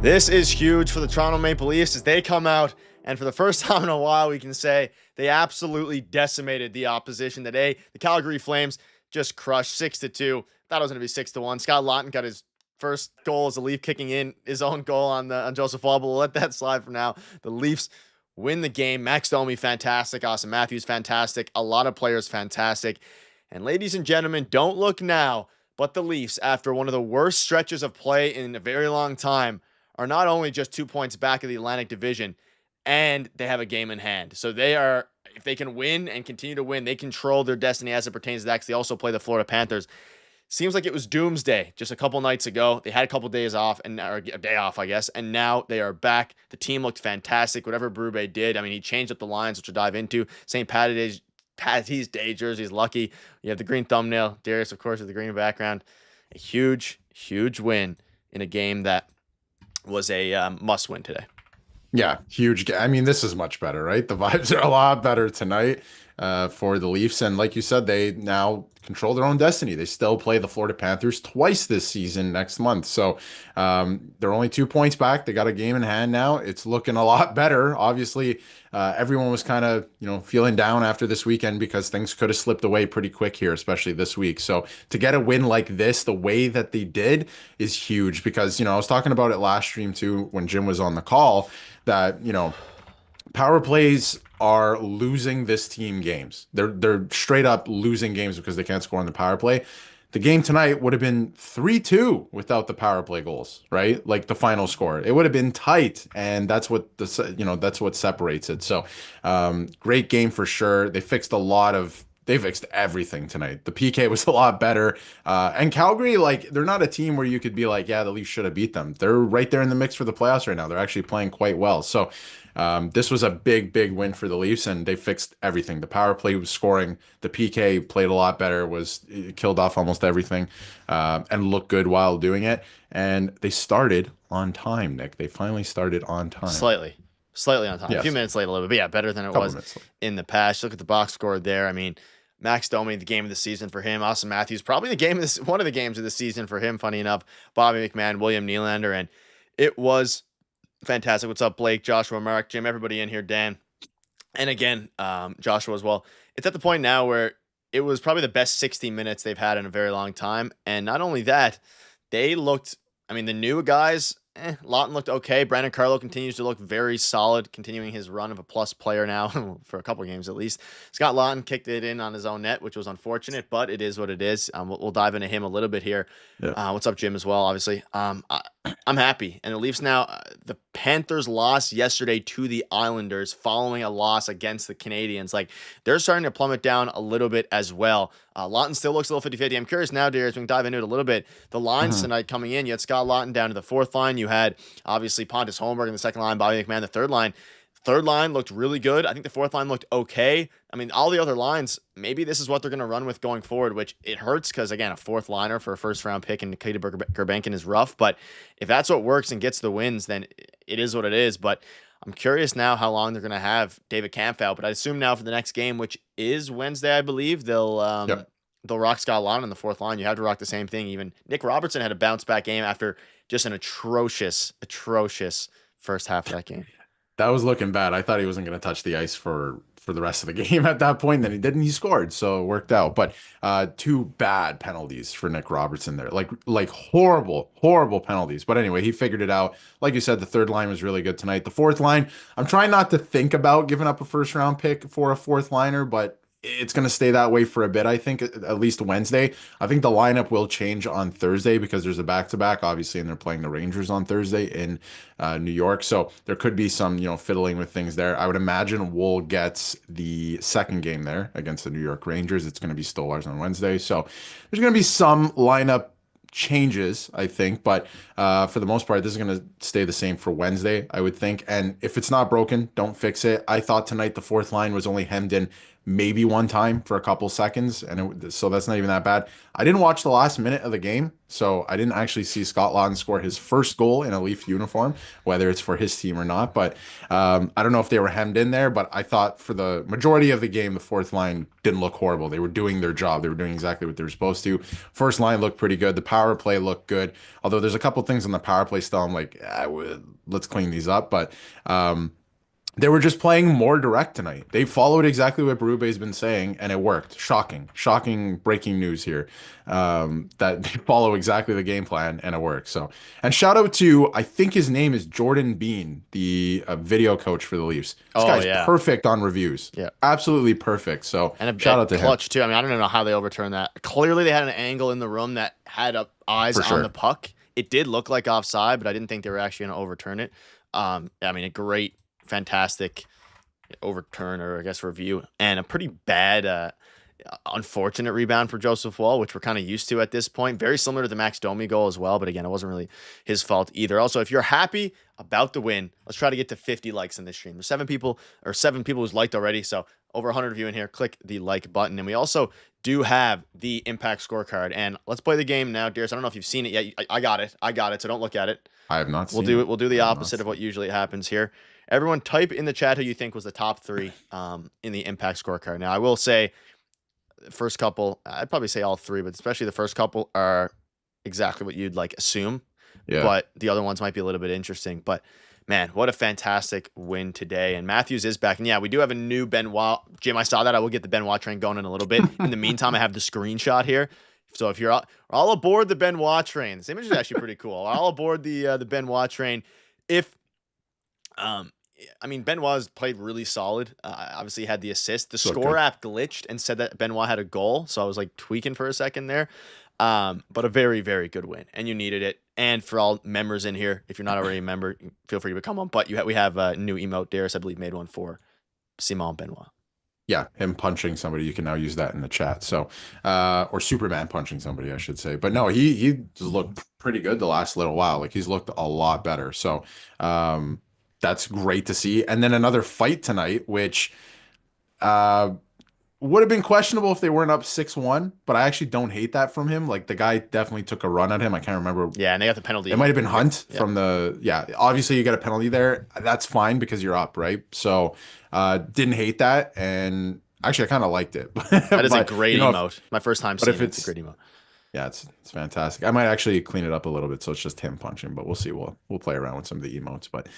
This is huge for the Toronto Maple Leafs as they come out and for the first time in a while we can say they absolutely decimated the opposition today. The Calgary Flames just crushed 6-2. Thought it was going to be 6-1. Scott Laughton got his first goal as a Leaf, kicking in his own goal on Joseph Wall, but we'll let that slide for now. The Leafs win the game. Max Domi, fantastic. Austin Matthews, fantastic. A lot of players, fantastic. And ladies and gentlemen, don't look now, but the Leafs, after one of the worst stretches of play in a very long time, are not only just 2 points back of the Atlantic Division, and they have a game in hand. So they are, if they can win and continue to win, they control their destiny as it pertains to that, because they also play the Florida Panthers. Seems like it was doomsday just a couple nights ago. They had a couple days off, or a day off, I guess, and now they are back. The team looked fantastic. Whatever Berube did, I mean, he changed up the lines, which we'll dive into. St. Patty's Day jerseys, lucky. You have the green thumbnail. Darius, of course, with the green background. A huge, huge win in a game that was a must-win today. Yeah, huge. I mean, this is much better, right? The vibes are a lot better tonight for the Leafs. And like you said, they now control their own destiny. They still play the Florida Panthers twice this season next month. So they're only 2 points back. They got a game in hand now. It's looking a lot better. Obviously, everyone was kind of, feeling down after this weekend because things could have slipped away pretty quick here, especially this week. So to get a win like this, the way that they did is huge because, I was talking about it last stream too when Jim was on the call that, power plays are losing this team games. They're straight up losing games because they can't score on the power play. The game tonight would have been 3-2 without the power play goals, right? Like the final score. It would have been tight, and that's what that's what separates it. So, great game for sure. They fixed everything tonight. The PK was a lot better. And Calgary, they're not a team where you could be like, yeah, the Leafs should have beat them. They're right there in the mix for the playoffs right now. They're actually playing quite well. So this was a big, big win for the Leafs, and they fixed everything. The power play was scoring. The PK played a lot better, killed off almost everything, and looked good while doing it. And they started on time, Nick. They finally started on time. Slightly on time. Yes. A few minutes late a little bit, but yeah, better than it was in the past. Look at the box score there. I mean, Max Domi, the game of the season for him. Austin Matthews, probably one of the games of the season for him, funny enough. Bobby McMann, William Nylander, and it was fantastic. What's up, Blake, Joshua, Mark, Jim, everybody in here, Dan. And again, Joshua as well. It's at the point now where it was probably the best 60 minutes they've had in a very long time. And not only that, they looked, I mean, the new guys, Laughton looked okay. Brandon Carlo continues to look very solid, continuing his run of a plus player now for a couple of games at least. Scott Laughton kicked it in on his own net, which was unfortunate, but it is what it is. We'll dive into him a little bit here. Yeah. What's up, Jim, as well, obviously. I'm happy. And the Leafs now, the Panthers lost yesterday to the Islanders following a loss against the Canadians. They're starting to plummet down a little bit as well. Laughton still looks a little 50-50. I'm curious now, Darius, we can dive into it a little bit. The lines tonight coming in, you had Scott Laughton down to the fourth line. You had, obviously, Pontus Holmberg in the second line, Bobby McMann the third line. Third line looked really good. I think the fourth line looked okay. I mean, all the other lines, maybe this is what they're going to run with going forward, which it hurts because, again, a fourth liner for a first-round pick and Nikita Gurbankin is rough. But if that's what works and gets the wins, then it is what it is. But I'm curious now how long they're going to have David Kampf out. But I assume now for the next game, which is Wednesday, I believe, they'll rock Scott Laughton in the fourth line. You have to rock the same thing. Even Nick Robertson had a bounce-back game after just an atrocious first half of that game. That was looking bad. I thought he wasn't going to touch the ice for the rest of the game at that point. Then he didn't. He scored, so it worked out. But two bad penalties for Nick Robertson there. Like horrible penalties. But anyway, he figured it out. Like you said, the third line was really good tonight. The fourth line, I'm trying not to think about giving up a first round pick for a fourth liner, but it's going to stay that way for a bit, I think, at least Wednesday. I think the lineup will change on Thursday because there's a back-to-back, obviously, and they're playing the Rangers on Thursday in New York. So there could be some, fiddling with things there. I would imagine Wool gets the second game there against the New York Rangers. It's going to be Stolarz on Wednesday. So there's going to be some lineup changes, I think, but for the most part, this is going to stay the same for Wednesday, I would think. And if it's not broken, don't fix it. I thought tonight the fourth line was only hemmed in maybe one time for a couple seconds, and so that's not even that bad. I didn't watch the last minute of the game, so I didn't actually see Scott Laughton score his first goal in a Leaf uniform, whether it's for his team or not. But I don't know if they were hemmed in there, but I thought for the majority of the game, the fourth line didn't look horrible. They were doing their job. They were doing exactly what they were supposed to. First line looked pretty good. The power play looked good. Although there's a couple things on the power play still, I'm like, let's clean these up. But they were just playing more direct tonight. They followed exactly what Berube's been saying, and it worked. Shocking breaking news here. That they follow exactly the game plan, and it works. So, and shout out to, I think his name is Jordan Bean, the video coach for the Leafs. This guy's perfect on reviews. Yeah, absolutely perfect. So, and shout out to clutch him too. I mean, I don't know how they overturned that. Clearly, they had an angle in the room that had eyes on the puck. It did look like offside, but I didn't think they were actually going to overturn it. I mean, a great, fantastic overturn, or I guess review, and a pretty bad, unfortunate rebound for Joseph Woll, which we're kind of used to at this point. Very similar to the Max Domi goal as well, but again, it wasn't really his fault either. Also, if you're happy about the win, let's try to get to 50 likes in this stream. There's 7 people who's liked already, so over 100 of you in here. Click the like button, and we also do have the impact scorecard. And let's play the game now, Darius. I don't know if you've seen it yet. I got it, so don't look at it. I have not seen it. We'll do the opposite of what usually happens here. Everyone type in the chat who you think was the top 3 in the impact scorecard. Now, I will say the first couple, I'd probably say all 3, but especially the first couple are exactly what you'd like assume. Yeah. But the other ones might be a little bit interesting. But man, what a fantastic win today. And Matthews is back. And yeah, we do have a new Benoit. Jim, I saw that. I will get the Benoit train going in a little bit. In the meantime, I have the screenshot here. So if you're all aboard the Benoit train, this image is actually pretty cool. All aboard the Benoit train. If I mean, Benoit's played really solid. Obviously, he had the assist. The score app glitched and said that Benoit had a goal, so I was like tweaking for a second there. But a very, very good win, and you needed it. And for all members in here, if you're not already a member, feel free to become one. But we have a new emote. Darius, I believe, made one for Simon Benoit. Yeah, him punching somebody. You can now use that in the chat. So, or Superman punching somebody, I should say. But no, he looked pretty good the last little while. Like, he's looked a lot better. So, that's great to see. And then another fight tonight, which would have been questionable if they weren't up 6-1, but I actually don't hate that from him. Like, the guy definitely took a run at him. I can't remember. Yeah, and they got the penalty. It might have been Hunt from the, obviously you got a penalty there. That's fine because you're up, right? So didn't hate that. And actually, I kind of liked it. That is a great emote. My first time seeing it. It's a great emote. Yeah, it's fantastic. I might actually clean it up a little bit, so it's just him punching, but we'll see. We'll play around with some of the emotes, but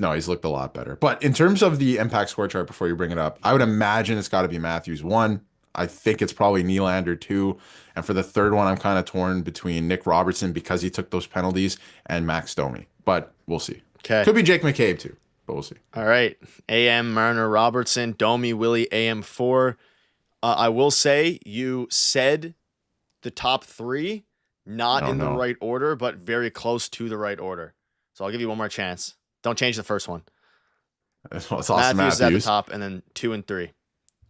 no, he's looked a lot better. But in terms of the impact score chart, before you bring it up, I would imagine it's got to be Matthews 1. I think it's probably Nylander 2, and for the third one, I'm kind of torn between Nick Robertson because he took those penalties and Max Domi, but we'll see. Okay, could be Jake McCabe too, but we'll see. All right, AM Marner Robertson, Domi Willie AM4. I will say you said the top 3, not in the right order, but very close to the right order. So I'll give you one more chance. Don't change the first one. It's awesome. Matthews at the top, and then 2 and 3.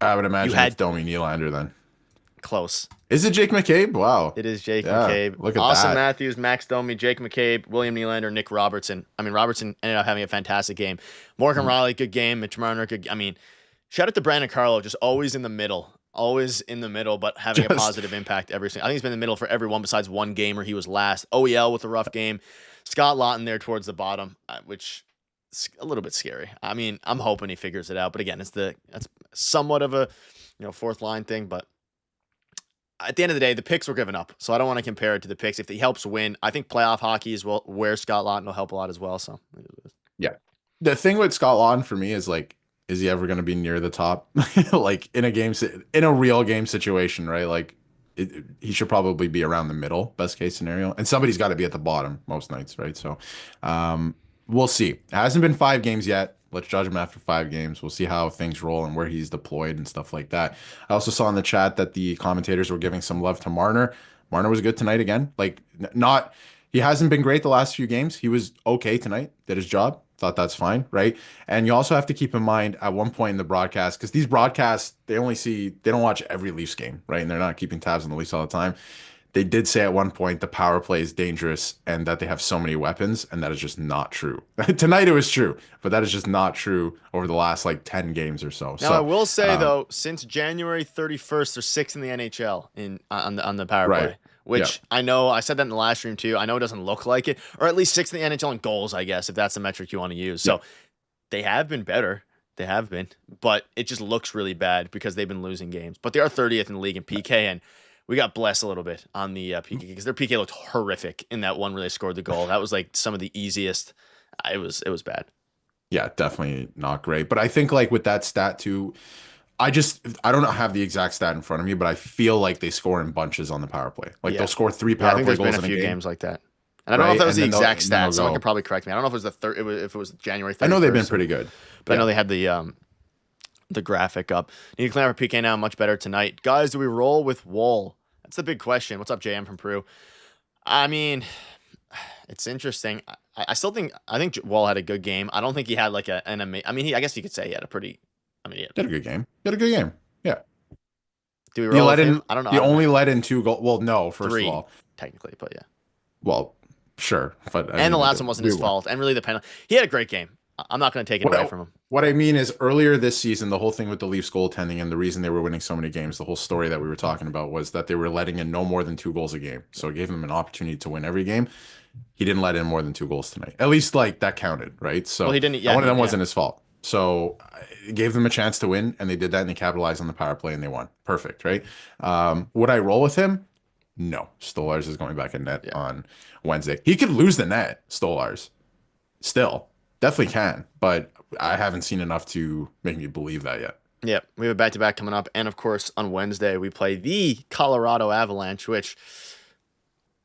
I would imagine it's Domi Nylander then. Close. Is it Jake McCabe? Wow. It is Jake McCabe. Look at Austin that. Matthews, Max Domi, Jake McCabe, William Nylander, Nick Robertson. I mean, Robertson ended up having a fantastic game. Morgan Riley, good game. Mitch Marner, good. I mean, shout out to Brandon Carlo, just always in the middle. Always in the middle, but having a positive impact every single. I think he's been in the middle for everyone besides one game where he was last. OEL with a rough game. Scott Laughton there towards the bottom, which is a little bit scary. I mean, I'm hoping he figures it out, but again, that's somewhat of a fourth line thing. But at the end of the day, the picks were given up, so I don't want to compare it to the picks. If he helps win, I think playoff hockey is where Scott Laughton will help a lot as well. So yeah, the thing with Scott Laughton for me is like, is he ever going to be near the top? Like in a real game situation, right? Like he should probably be around the middle, best case scenario. And somebody's got to be at the bottom most nights, right? So we'll see. It hasn't been 5 games yet. Let's judge him after 5 games. We'll see how things roll and where he's deployed and stuff like that. I also saw in the chat that the commentators were giving some love to Marner. Marner was good tonight again. Like he hasn't been great the last few games. He was okay tonight, did his job. Thought that's fine, right? And you also have to keep in mind at one point in the broadcast, because these broadcasts, they don't watch every Leafs game, right? And they're not keeping tabs on the Leafs all the time. They did say at one point the power play is dangerous and that they have so many weapons, and that is just not true. Tonight it was true, but that is just not true over the last like 10 games or so. Now I So, will say though, since January 31st, they're sixth in the NHL on the power right. play. Which I know I said that in the last stream too. I know it doesn't look like it, or at least sixth in the NHL in goals, I guess, if that's the metric you want to use. So they have been better. They have been, but it just looks really bad because they've been losing games. But they are 30th in the league in PK, and we got blessed a little bit on the PK because their PK looked horrific in that one where they scored the goal. That was like some of the easiest. It was bad. Yeah, definitely not great. But I think like with that stat too, I don't have the exact stat in front of me, but I feel like they score in bunches on the power play. Like they'll score 3 I power think play there's goals been a in a few game. games like that. And I don't know if that was the exact stat. Someone could probably correct me. I don't know if it was the third. If it was January 31st. I know they've been pretty good, but I know they had the graphic up. Need to clean up our PK now. Much better tonight, guys. Do we roll with Wall? That's the big question. What's up, JM from Peru? I mean, it's interesting. I think Wall had a good game. I don't think he had like an amazing. I mean, I guess you could say he had a pretty. I mean, he had a good game. He had a good game. Yeah. Do we roll with him? I don't know. He only let in 2 goals. Well, no, first 3, of all, technically, but yeah. Well, sure, but the last one wasn't his fault, and really the penalty. He had a great game. I'm not going to take it away from him. What I mean is earlier this season, the whole thing with the Leafs goaltending and the reason they were winning so many games, the whole story that we were talking about was that they were letting in no more than 2 goals a game. So it gave them an opportunity to win every game. He didn't let in more than 2 goals tonight. At least like that counted, right? So he didn't. One of them wasn't his fault. So it gave them a chance to win, and they did that, and they capitalized on the power play, and they won. Perfect, right? Would I roll with him? No. Stolarz is going back in net on Wednesday. He could lose the net, Stolarz. Still. Definitely can, but I haven't seen enough to make me believe that yet. Yeah, we have a back-to-back coming up, and of course, on Wednesday, we play the Colorado Avalanche, which...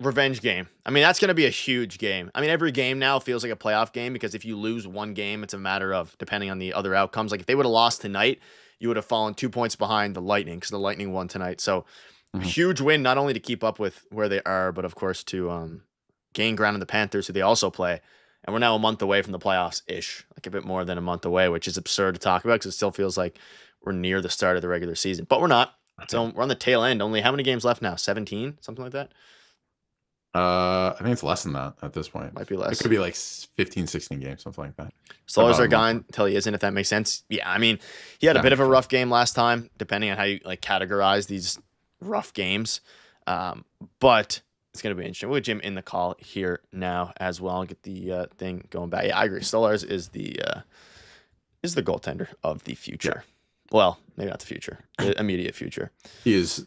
revenge game. I mean, that's going to be a huge game. I mean, every game now feels like a playoff game because if you lose one game, it's a matter of depending on the other outcomes. Like if they would have lost tonight, you would have fallen 2 points behind the Lightning because the Lightning won tonight. So a huge win, not only to keep up with where they are, but of course to gain ground in the Panthers, who they also play. And we're now a month away from the playoffs-ish, like a bit more than a month away, which is absurd to talk about because it still feels like we're near the start of the regular season. But we're not. So we're on the tail end. Only how many games left now? 17? Something like that? I think it's less than that at this point. Might be less. It could be like 15, 16 games, something like that. Stolarz are gone until he isn't, if that makes sense. Yeah, I mean, he had a bit of a rough game last time, depending on how you like categorize these rough games. But it's going to be interesting. We'll get Jim in the call here now as well. I'll get the thing going back. Yeah, I agree. Stolarz is the goaltender of the future. Yeah. Well, maybe not the future, the immediate future. He is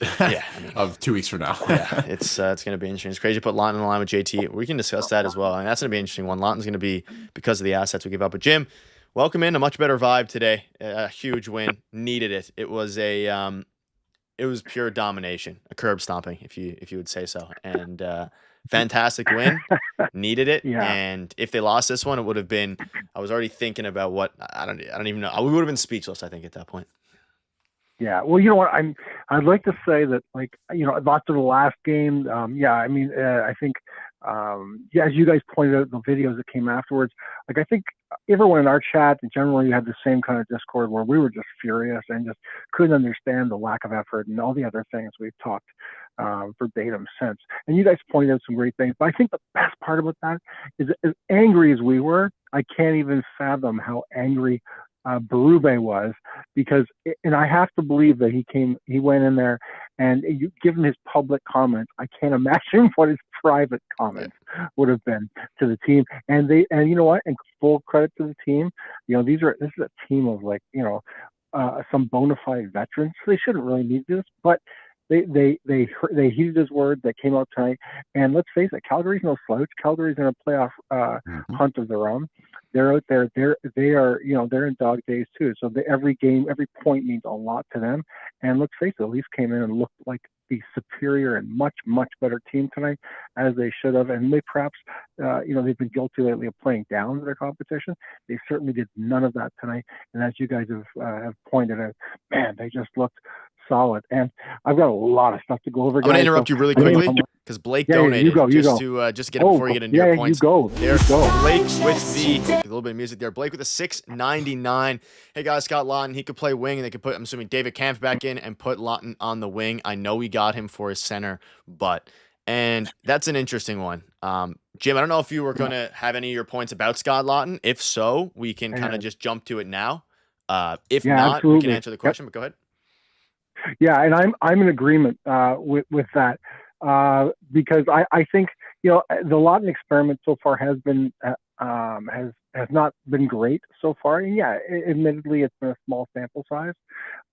of 2 weeks from now. Yeah, it's going to be interesting. It's crazy to put Laughton in the line with JT. We can discuss that as well. I mean, that's going to be an interesting one. Laughton's going to be because of the assets we give up. But Jim, welcome in. A much better vibe today. A huge win. Needed it. It was it was pure domination, a curb stomping, if you would say so. And fantastic win. Needed it. Yeah. And if they lost this one, it would have been. I was already thinking about what I don't even know. We would have been speechless, I think, at that point. Yeah. Well, you know what? I'd like to say that, like, you know, after the last game, I mean, I think, as you guys pointed out, the videos that came afterwards, like, I think everyone in our chat generally had the same kind of discord where we were just furious and just couldn't understand the lack of effort and all the other things we've talked verbatim since. And you guys pointed out some great things. But I think the best part about that is, as angry as we were, I can't even fathom how angry Berube was, because, and I have to believe that he went in there and you give him his public comments. I can't imagine what his private comments would have been to the team. And you know what? And full credit to the team. You know, this is a team of, like, you know, some bona fide veterans. They shouldn't really need this, but they heeded his word. That came out tonight. And let's face it, Calgary's no slouch. Calgary's in a playoff hunt of their own. They're out there. They are, you know, they're in dog days too. So every game, every point means a lot to them. And let's face it, the Leafs came in and looked like the superior and much, much better team tonight, as they should have. And they perhaps, you know, they've been guilty lately of playing down their competition. They certainly did none of that tonight. And as you guys have pointed out, man, they just looked solid. And I've got a lot of stuff to go over. I'm going to interrupt you really quickly because Blake donated just to get it before you get into your points. There's Blake with a little bit of music there. Blake with a $6.99. Hey guys, Scott Laughton, he could play wing, and they could put, I'm assuming, David Kampf back in and put Laughton on the wing. I know we got him for his center, but And that's an interesting one. Jim, I don't know if you were going to have any of your points about Scott Laughton. If so, we can kind of just jump to it now. If not, absolutely. we can answer the question, but go ahead. Yeah, and I'm in agreement with that because I think the Laughton experiment so far has been has not been great so far. And yeah, admittedly, it's been a small sample size,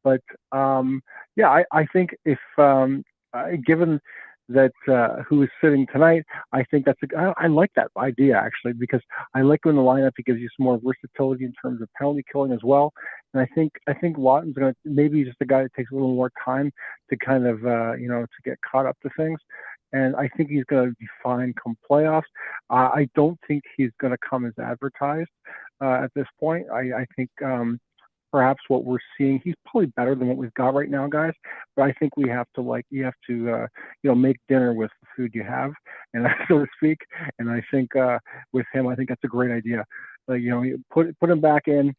but I think if given that who is sitting tonight, I think I like that idea actually, because I like when the lineup, it gives you some more versatility in terms of penalty killing as well. And I think Laughton's going to maybe just a guy that takes a little more time to kind of to get caught up to things. And I think he's going to be fine come playoffs. I don't think he's going to come as advertised at this point. I think perhaps what we're seeing, he's probably better than what we've got right now, guys. But I think you have to make dinner with the food you have, and so to speak. And I think with him, I think that's a great idea. You put him back in,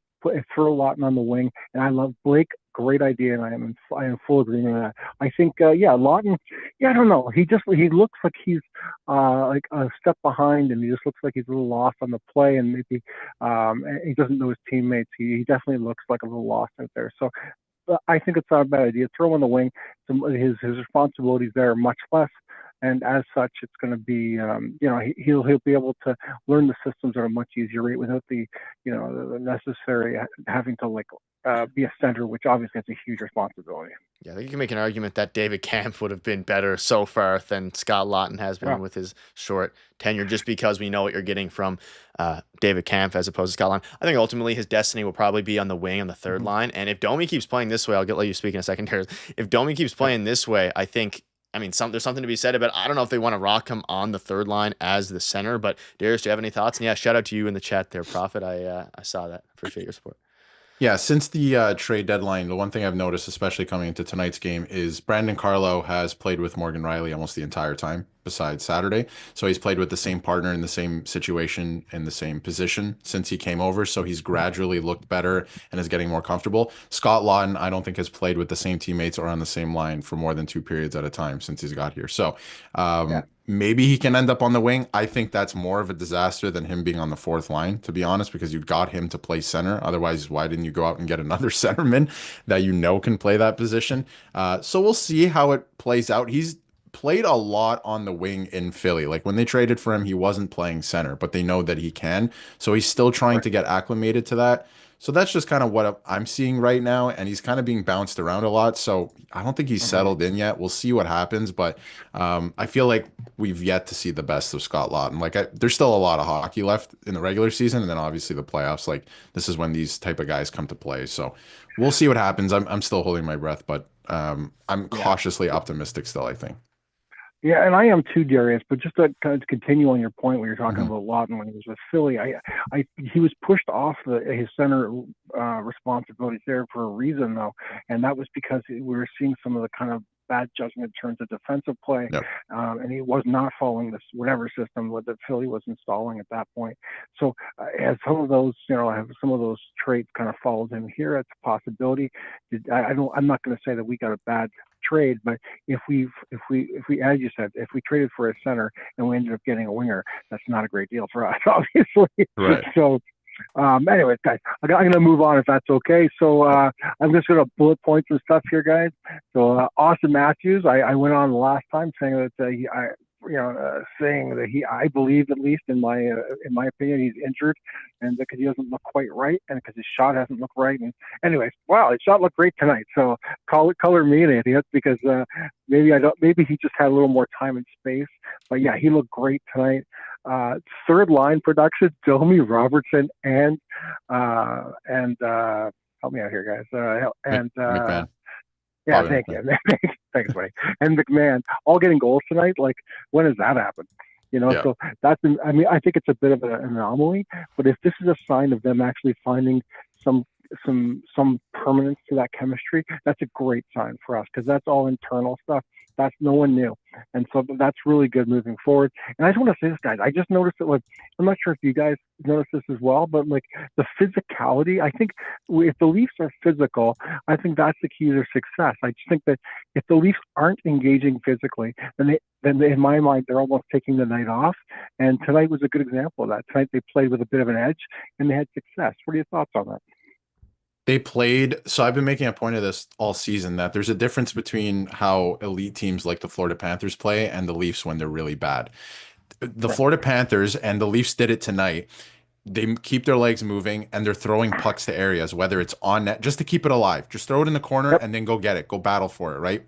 throw Laughton on the wing, and I love Blake. Great idea, and I am in full agreement with that. I think, Laughton. Yeah, I don't know. He looks like he's like a step behind, and he just looks like he's a little lost on the play, and maybe he doesn't know his teammates. He definitely looks like a little lost out there. So I think it's not a bad idea. Throw him on the wing. His responsibilities there are much less. And as such, it's going to be, he'll be able to learn the systems at a much easier rate without the necessary having to be a center, which obviously has a huge responsibility. Yeah, I think you can make an argument that David Kampf would have been better so far than Scott Laughton has been with his short tenure, just because we know what you're getting from David Kampf as opposed to Scott Laughton. I think ultimately his destiny will probably be on the wing on the third line. And if Domi keeps playing this way, let you speak in a second, Darius. If Domi keeps playing this way, I think, there's something to be said about, I don't know if they want to rock him on the third line as the center, but Darius, do you have any thoughts? And yeah, shout out to you in the chat there, Prophet. I saw that. Appreciate your support. Yeah, since the trade deadline, the one thing I've noticed, especially coming into tonight's game, is Brandon Carlo has played with Morgan Riley almost the entire time, besides Saturday. So he's played with the same partner in the same situation, in the same position since he came over. So he's gradually looked better and is getting more comfortable. Scott Laughton, I don't think, has played with the same teammates or on the same line for more than 2 periods at a time since he's got here. So maybe he can end up on the wing. I think that's more of a disaster than him being on the fourth line, to be honest, because you got him to play center. Otherwise, why didn't you go out and get another centerman that can play that position? So we'll see how it plays out. He's played a lot on the wing in Philly. Like when they traded for him, he wasn't playing center, but they know that he can. So he's still trying to get acclimated to that. So that's just kind of what I'm seeing right now. And he's kind of being bounced around a lot. So I don't think he's settled in yet. We'll see what happens. But I feel like we've yet to see the best of Scott Laughton. There's still a lot of hockey left in the regular season. And then obviously the playoffs, this is when these type of guys come to play. So we'll see what happens. I'm still holding my breath, but I'm cautiously optimistic still, I think. Yeah, and I am too, Darius. But just to kind of continue on your point where you're talking about Laughton when he was with Philly, he was pushed off his center responsibilities there for a reason, though, and that was because we were seeing some of the kind of bad judgment in terms of defensive play, and he was not following this whatever system that Philly was installing at that point. So as some of those, have some of those traits kind of followed him here, it's a possibility. I'm not going to say that we got a bad trade, but if we, as you said, if we traded for a center and we ended up getting a winger, that's not a great deal for us, obviously. Right. So anyways, guys, I'm going to move on if that's okay. So I'm just going to bullet points and stuff here, guys. So Austin Matthews, I went on the last time saying that I believe, at least in my opinion, he's injured, and because he doesn't look quite right, and because his shot hasn't looked right. And anyways, wow, his shot looked great tonight. So color me an idiot, because maybe he just had a little more time and space. But yeah, he looked great tonight. Third line production: Domi, Robertson, and help me out here, guys. McMahon. Yeah, thank you. Thanks, buddy. And McMahon all getting goals tonight. Like, when does that happen? So that's. I think it's a bit of an anomaly. But if this is a sign of them actually finding some some permanence to that chemistry, that's a great sign for us because that's all internal stuff. That's no one new, and so that's really good moving forward. And I just want to say this, guys. I just noticed that, like, I'm not sure if you guys noticed this as well, but like the physicality. I think if the Leafs are physical, I think that's the key to their success. I just think that if the Leafs aren't engaging physically, then in my mind they're almost taking the night off. And tonight was a good example of that. Tonight they played with a bit of an edge and they had success. What are your thoughts on that? They played. So I've been making a point of this all season that there's a difference between how elite teams like the Florida Panthers play and the Leafs when they're really bad. The Florida Panthers and the Leafs did it tonight. They keep their legs moving and they're throwing pucks to areas, whether it's on net, just to keep it alive. Just throw it in the corner and then go get it. Go battle for it, right?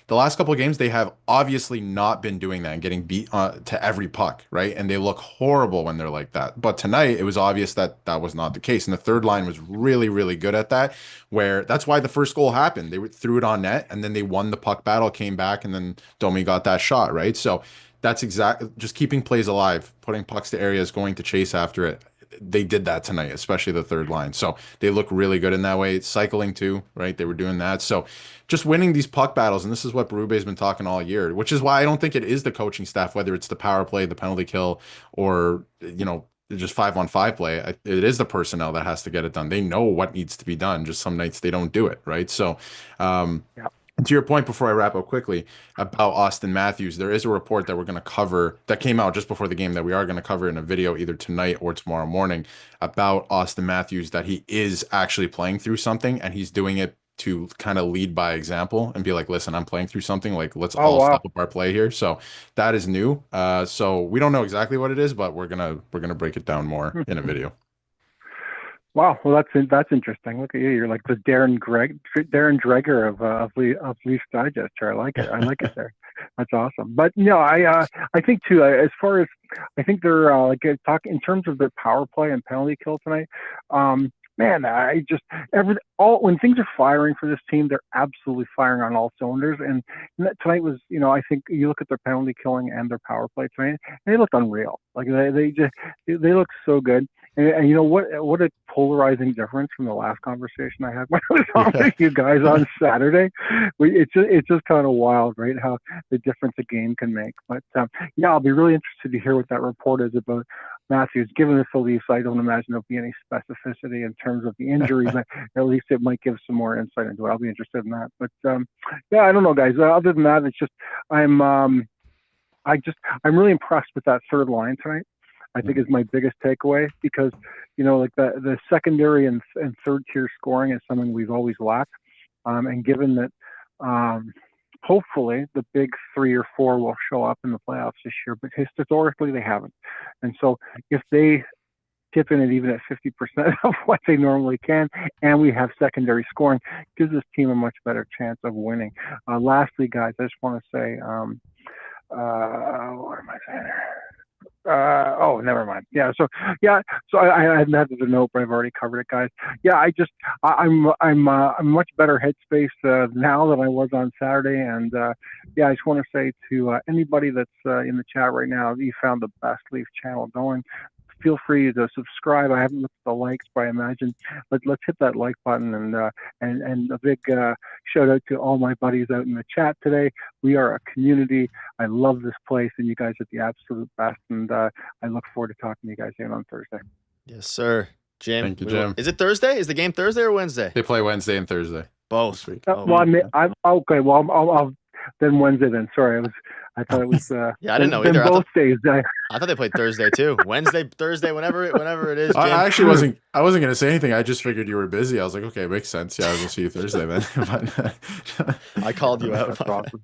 The last couple of games, they have obviously not been doing that and getting beat to every puck, right? And they look horrible when they're like that. But tonight, it was obvious that that was not the case. And the third line was really, really good at that, where that's why the first goal happened. They threw it on net and then they won the puck battle, came back, and then Domi got that shot, right? So that's just keeping plays alive, putting pucks to areas, going to chase after it. They did that tonight, especially the third line. So they look really good in that way. Cycling too, right? They were doing that. So just winning these puck battles, and this is what Berube's been talking all year, which is why I don't think it is the coaching staff, whether it's the power play, the penalty kill, or, just 5-on-5 play. It is the personnel that has to get it done. They know what needs to be done. Just some nights they don't do it, right? So, Yeah. and to your point, before I wrap up quickly about Austin Matthews, there is a report that we're going to cover that came out just before the game that we are going to cover in a video either tonight or tomorrow morning about Austin Matthews, that he is actually playing through something and he's doing it to kind of lead by example and be like, listen, I'm playing through something, like let's all step up our play here. So that is new. So we don't know exactly what it is, but we're gonna break it down more in a video. Wow, well that's interesting. Look at you. You're like the Darren Dreger of Leafs Digest. I like it. I like it there. That's awesome. But no, I think too. As far as I think they're talking in terms of their power play and penalty kill tonight. Man, I just when things are firing for this team, they're absolutely firing on all cylinders. And tonight was, I think you look at their penalty killing and their power play tonight, and they looked unreal. Like they look so good. And you know what a polarizing difference from the last conversation I had when I was on with you guys on Saturday. It's just kind of wild, right? How the difference a game can make. But yeah, I'll be really interested to hear what that report is about Matthews. Given this the Leafs, I don't imagine there'll be any specificity in terms of the injury, but at least it might give some more insight into it. I'll be interested in that. But yeah, I don't know, guys. Other than that, it's just I'm really impressed with that third line tonight. I think is my biggest takeaway because, like the secondary and third tier scoring is something we've always lacked. And given that hopefully the big 3 or 4 will show up in the playoffs this year, but historically they haven't. And so if they tip in it even at 50% of what they normally can, and we have secondary scoring, gives this team a much better chance of winning. Lastly, guys, I just want to say, what am I saying here? Never mind. So I hadn't had the note, but I've already covered it, guys. Yeah, I'm much better headspace now than I was on Saturday, and I just want to say to anybody that's in the chat right now, you found the best Leaf channel going. Feel free to subscribe. I haven't looked at the likes, but I imagine let's hit that like button and a big shout out to all my buddies out in the chat today. We are a community. I love this place, and you guys are the absolute best. And I look forward to talking to you guys again on Thursday. Yes, sir. Jim. Thank you, Jim. Is it Thursday? Is the game Thursday or Wednesday? They play Wednesday and Thursday. Both. Well, I'm okay. Well, I'll then Wednesday. Then sorry, I thought it was. I didn't know either. Both days. I thought they played Thursday too. Wednesday, Thursday, whenever it is. Jim. I actually wasn't gonna say anything. I just figured you were busy. I was like, okay, it makes sense. Yeah, we'll see you Thursday then. I called you out. That's awesome.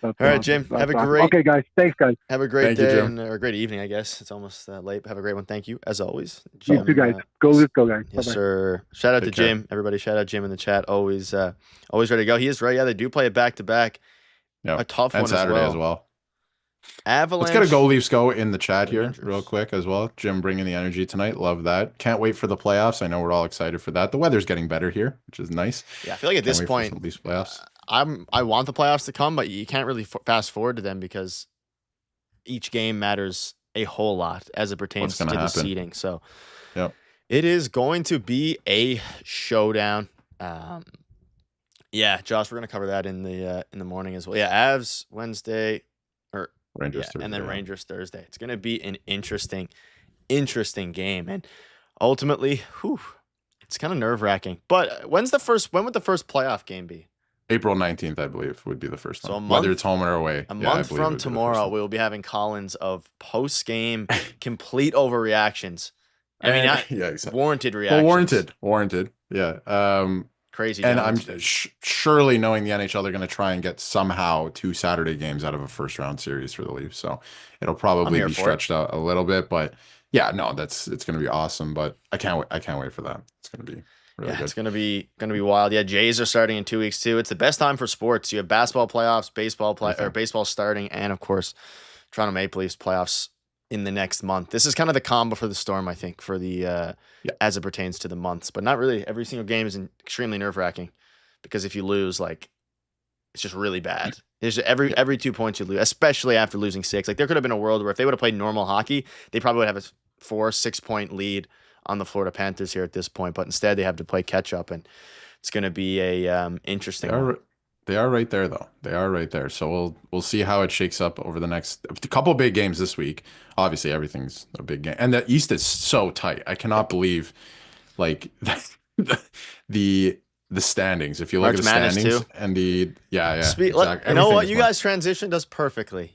All right, Jim. Have a great. Okay, guys. Thanks, guys. Have a great day or a great evening. I guess it's almost late. Have a great one. Thank you as always, Jim. Thank you, guys. Let's go, guys. Yes, Bye-bye. sir. Shout out to Jim. Everybody, shout out Jim in the chat. Always ready to go. He is right. Yeah, they do play it back to back. A tough one Saturday as well. Avalanche. Let's get a Go Leafs Go in the chat here real quick as well. Jim bringing the energy tonight. Love that. Can't wait for the playoffs. I know we're all excited for that. The weather's getting better here, which is nice. Yeah, I feel like at this point, Leafs playoffs. I want the playoffs to come, but you can't really fast forward to them because each game matters a whole lot as it pertains to the seeding. So It is going to be a showdown. Yeah, Josh, we're gonna cover that in the morning as well. Yeah, Avs Wednesday, or Rangers and then Thursday, yeah. Rangers Thursday. It's gonna be an interesting game, and ultimately, it's kind of nerve-wracking. But when would the first playoff game be? April 19th, I believe, would be the first So one. Whether it's home or away. A month from tomorrow, we will be having Collins of post-game complete overreactions. I mean, yeah, exactly. Warranted reactions. Well, warranted. Yeah. Crazy. And I'm surely knowing the NHL, they're going to try and get somehow 2 Saturday games out of a first-round series for the Leafs. So it'll probably be stretched out a little bit, but yeah, no, it's going to be awesome. But I can't wait for that. It's going to be really good. It's going to be wild. Yeah, Jays are starting in 2 weeks too. It's the best time for sports. You have basketball playoffs, baseball starting, and of course, Toronto Maple Leafs playoffs in the next month. This is kind of the combo for the Storm, I think, for the as it pertains to the months, but not really. Every single game is extremely nerve-wracking because if you lose, like, it's just really bad. There's every 2 points you lose, especially after losing 6. Like, there could have been a world where if they would have played normal hockey, they probably would have a 4-6 point lead on the Florida Panthers here at this point, but instead they have to play catch up, and it's going to be a interesting one. They are right there, though. They are right there. So we'll see how it shakes up over the next couple big games this week. Obviously, everything's a big game, and the East is so tight. I cannot believe, like, the standings. If you look at the standings too. And exactly. You know what? You guys transitioned us perfectly.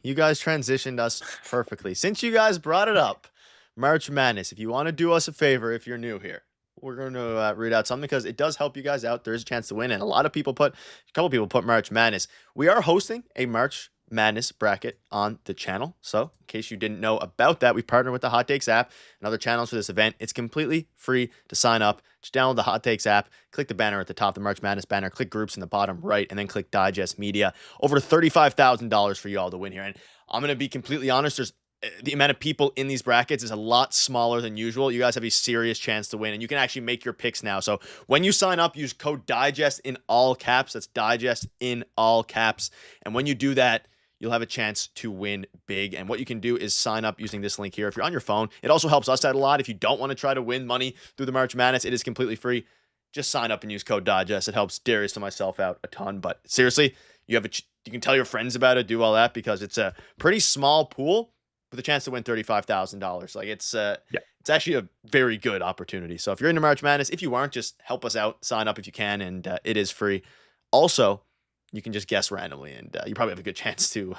Since you guys brought it up, March Madness. If you want to do us a favor, if you're new here, we're going to read out something because it does help you guys out. There's a chance to win, and a couple people put March Madness. We are hosting a March Madness bracket on the channel. So, in case you didn't know about that, we've partnered with the Hot Takes app and other channels for this event. It's completely free to sign up. Just download the Hot Takes app, click the banner at the top, the March Madness banner, click groups in the bottom right, and then click Digest Media. Over $35,000 for you all to win here. And I'm going to be completely honest, the amount of people in these brackets is a lot smaller than usual. You guys have a serious chance to win, and you can actually make your picks now. So when you sign up, use code DIGEST in all caps. That's DIGEST in all caps. And when you do that, you'll have a chance to win big. And what you can do is sign up using this link here. If you're on your phone, it also helps us out a lot. If you don't want to try to win money through the March Madness, it is completely free. Just sign up and use code DIGEST. It helps Darius and myself out a ton. But seriously, you can tell your friends about it, do all that, because it's a pretty small pool with a chance to win $35,000. Like, it's actually a very good opportunity. So if you're into March Madness, if you aren't, just help us out. Sign up if you can, and it is free. Also, you can just guess randomly, and you probably have a good chance to.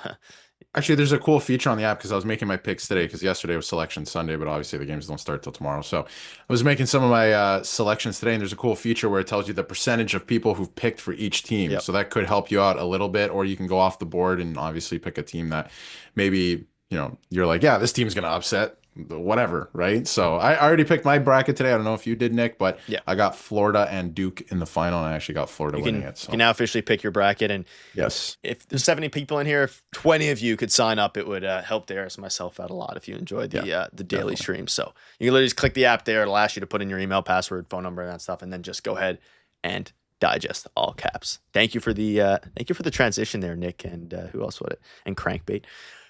Actually, there's a cool feature on the app because I was making my picks today because yesterday was Selection Sunday, but obviously the games don't start till tomorrow. So I was making some of my selections today, and there's a cool feature where it tells you the percentage of people who've picked for each team. Yep. So that could help you out a little bit, or you can go off the board and obviously pick a team that maybe, you're like, yeah, this team's going to upset, whatever, right? So I already picked my bracket today. I don't know if you did, Nick, but I got Florida and Duke in the final, and I actually got Florida winning it. So you can now officially pick your bracket, and yes, if there's 70 people in here, if 20 of you could sign up, it would help Darius and myself out a lot if you enjoyed the daily stream. So you can literally just click the app there. It'll ask you to put in your email, password, phone number, and that stuff, and then just go ahead and digest all caps. Thank you for the transition there, Nick, and who else would it? And Crankbait.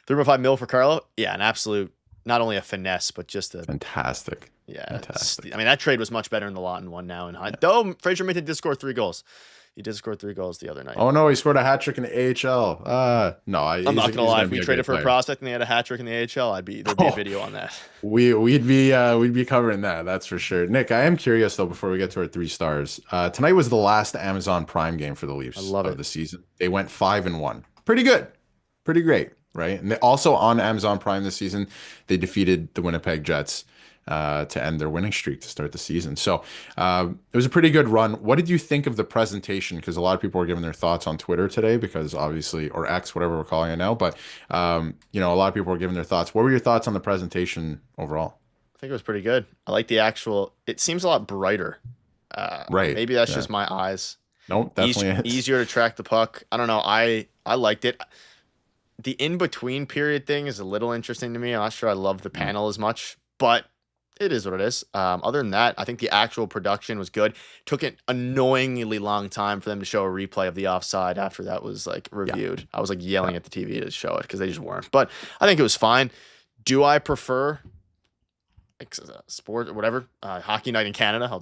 3.5 mil for Carlo. Yeah, an absolute, not only a finesse, but just a fantastic. Yeah, fantastic. I mean, that trade was much better in the Laughton one now. And though Fraser Minton did score 3 goals. He did score 3 goals the other night. Oh no, he scored a hat trick in the AHL. No, I'm not gonna lie. If we traded for a prospect and they had a hat trick in the AHL, there'd be a video on that. We'd be covering that. That's for sure. Nick, I am curious though. Before we get to our 3 stars, tonight was the last Amazon Prime game for the Leafs of the season. They went 5-1. Pretty good. Pretty great. Right. And they also on Amazon Prime this season, they defeated the Winnipeg Jets to end their winning streak to start the season. So it was a pretty good run. What did you think of the presentation? Because a lot of people were giving their thoughts on Twitter today, because obviously, or X, whatever we're calling it now. But, a lot of people were giving their thoughts. What were your thoughts on the presentation overall? I think it was pretty good. I like it seems a lot brighter. Right. Maybe that's just my eyes. Nope, definitely easier to track the puck. I don't know. I liked it. The in-between period thing is a little interesting to me. I'm not sure I love the panel as much, but it is what it is. Other than that, I think the actual production was good. Took an annoyingly long time for them to show a replay of the offside after that was reviewed. I was yelling at the TV to show it because they just weren't. But I think it was fine. Do I prefer sport or whatever, hockey night in Canada,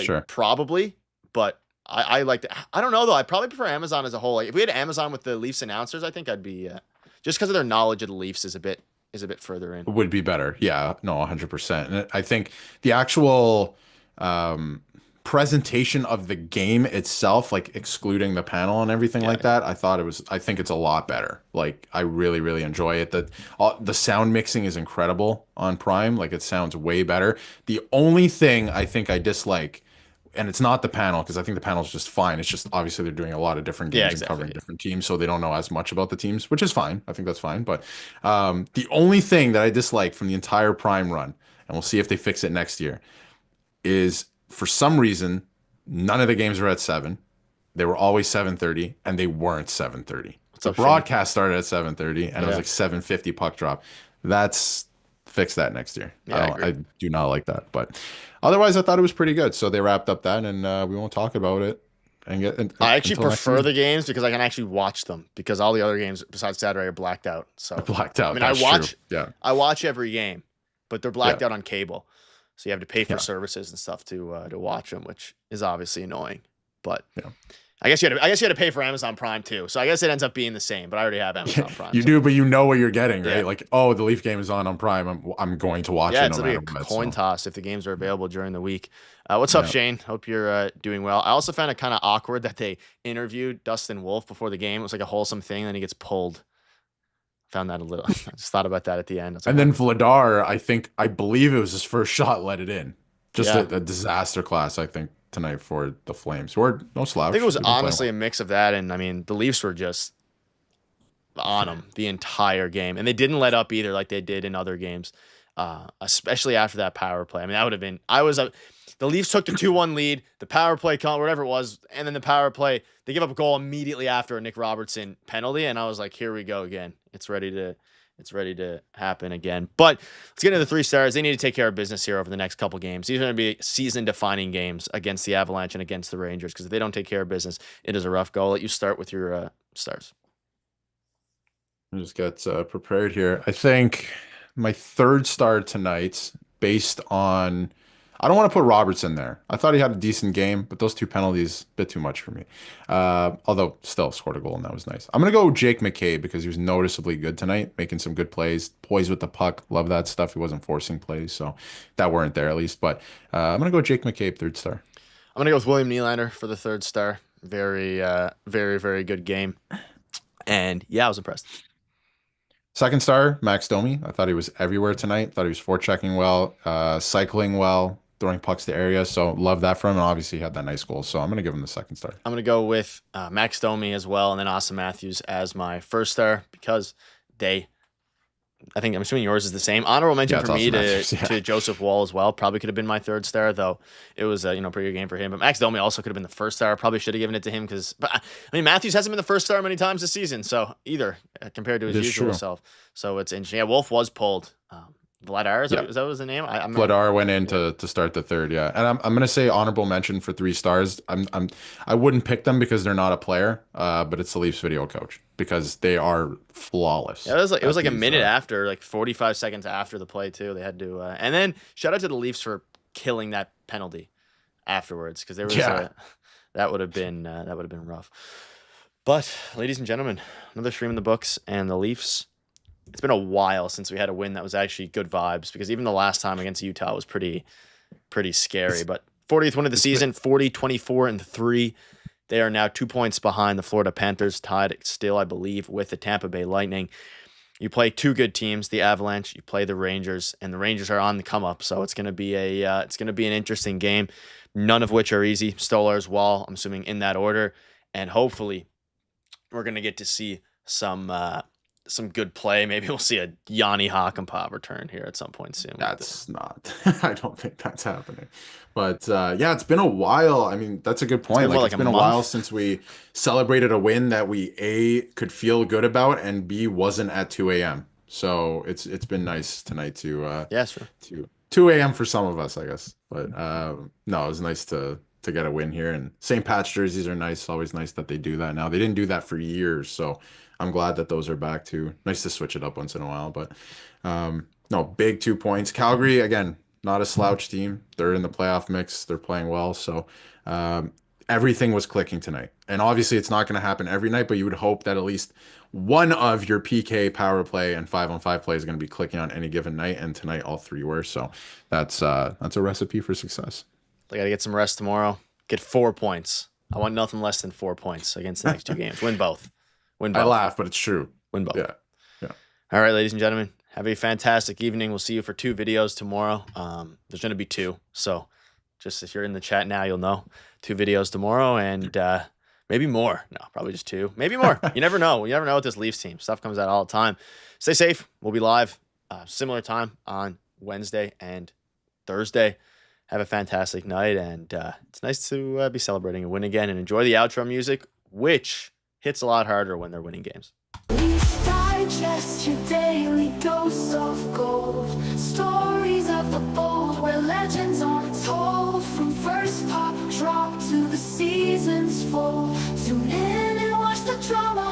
Sure. probably, but I like to, I don't know though. I probably prefer Amazon as a whole. Like if we had Amazon with the Leafs announcers, I think I'd be just because of their knowledge of the Leafs is a bit further in. Would be better. Yeah, no, 100%. And I think the actual presentation of the game itself, like excluding the panel and everything like that, I think it's a lot better. Like I really, really enjoy it. The sound mixing is incredible on Prime. Like it sounds way better. The only thing I think I dislike, and it's not the panel because I think the panel is just fine. It's just obviously they're doing a lot of different games and covering different teams, so they don't know as much about the teams, which is fine. I think that's fine. But the only thing that I dislike from the entire Prime run, and we'll see if they fix it next year, is for some reason none of the games were at 7. They were always 7:30, and they weren't 7:30. The broadcast started at 7:30, and it was like 7:50 puck drop. Fix that next year. Yeah, I do not like that, but otherwise, I thought it was pretty good. So they wrapped up that, and we won't talk about it. I actually prefer the games because I can actually watch them because all the other games besides Saturday are blacked out. So blacked out. I mean, I watch every game, but they're blacked out on cable, so you have to pay for services and stuff to watch them, which is obviously annoying. But I guess you had to pay for Amazon Prime too. So I guess it ends up being the same, but I already have Amazon Prime. You do, but you know what you're getting, right? Like, oh, the Leaf game is on Prime. I'm going to watch it. It's like a coin toss if the games are available during the week. What's up, Shane? Hope you're doing well. I also found it kind of awkward that they interviewed Dustin Wolf before the game. It was like a wholesome thing, and then he gets pulled. Found that a little. I just thought about that at the end. And then Vladar, I believe it was his first shot, let it in. Just a disaster class, I think, tonight for the Flames. Or no slouch. I think it was honestly a mix of that, and I mean the Leafs were just on them the entire game, and they didn't let up either, like they did in other games, especially after that power play. I mean, that would have been. The Leafs took the 2-1 lead, the power play, whatever it was, and then the power play, they give up a goal immediately after a Nick Robertson penalty, and I was like, here we go again. It's ready to happen again. But let's get into the 3 stars. They need to take care of business here over the next couple games. These are going to be season-defining games against the Avalanche and against the Rangers because if they don't take care of business, it is a rough go. I'll let you start with your stars. I just got prepared here. I think my 3rd star tonight, based on... I don't want to put Robertson there. I thought he had a decent game, but those 2 penalties, a bit too much for me. Although still scored a goal, and that was nice. I'm going to go Jake McCabe because he was noticeably good tonight, making some good plays, poised with the puck. Love that stuff. He wasn't forcing plays, so that weren't there at least. But I'm going to go Jake McCabe, 3rd star. I'm going to go with William Nylander for the 3rd star. Very, very, very good game. And yeah, I was impressed. 2nd star, Max Domi. I thought he was everywhere tonight. Thought he was forechecking well, cycling well, throwing pucks to area. So love that from him. And obviously he had that nice goal. So I'm going to give him the 2nd star. I'm going to go with Max Domi as well. And then Austin Matthews as my 1st star because I'm assuming yours is the same. Honorable mention for me to Joseph Woll as well. Probably could have been my 3rd star, though it was a pretty good game for him. But Max Domi also could have been the 1st star. Probably should have given it to him but I mean Matthews hasn't been the 1st star many times this season, so either compared to his usual self. So it's interesting. Yeah, Wolf was pulled. Vladar, is that was the name? Vladar went in to start the 3rd, and I'm gonna say honorable mention for 3 stars. I wouldn't pick them because they're not a player, but it's the Leafs video coach because they are flawless. Yeah, it was like a minute after, like 45 seconds after the play too. They had to, and then shout out to the Leafs for killing that penalty afterwards because there was that would have been rough. But ladies and gentlemen, another stream in the books, and the Leafs. It's been a while since we had a win that was actually good vibes because even the last time against Utah was pretty scary. But 40th win of the season, 40-24-3. They are now 2 points behind the Florida Panthers, tied still, I believe, with the Tampa Bay Lightning. You play 2 good teams, the Avalanche. You play the Rangers, and the Rangers are on the come up. So it's going to be an interesting game. None of which are easy. Stolarz, Wall, I'm assuming in that order, and hopefully we're going to get to see some good play. Maybe we'll see a Yanni Hakanpää return here at some point soon. That's not. I don't think that's happening. But it's been a while. I mean, that's a good point. It's been a while since we celebrated a win that we A, could feel good about, and B, wasn't at 2 a.m. So it's been nice tonight to 2 a.m. for some of us, I guess. But no, it was nice to get a win here. And St. Pat's jerseys are nice. Always nice that they do that now. They didn't do that for years, so I'm glad that those are back too. Nice to switch it up once in a while. But No, big 2 points. Calgary, again, not a slouch team. They're in the playoff mix. They're playing well. So everything was clicking tonight. And obviously, it's not going to happen every night, but you would hope that at least one of your PK, power play, and 5-on-5 play is going to be clicking on any given night. And tonight, all three were. So that's a recipe for success. They got to get some rest tomorrow. Get 4 points. I want nothing less than 4 points against the next 2 games. Win both. Win both. I laugh, but it's true. Win both. Yeah. Yeah. All right, ladies and gentlemen. Have a fantastic evening. We'll see you for 2 videos tomorrow. There's going to be 2. So just if you're in the chat now, you'll know 2 videos tomorrow and maybe more. No, probably just 2. Maybe more. You never know. You never know with this Leafs team. Stuff comes out all the time. Stay safe. We'll be live similar time on Wednesday and Thursday. Have a fantastic night. And it's nice to be celebrating a win again and enjoy the outro music, which hits a lot harder when they're winning games. Digest your daily dose of gold. Stories of the bold where legends are told. From first puck drop to the season's full. Tune in and watch the drama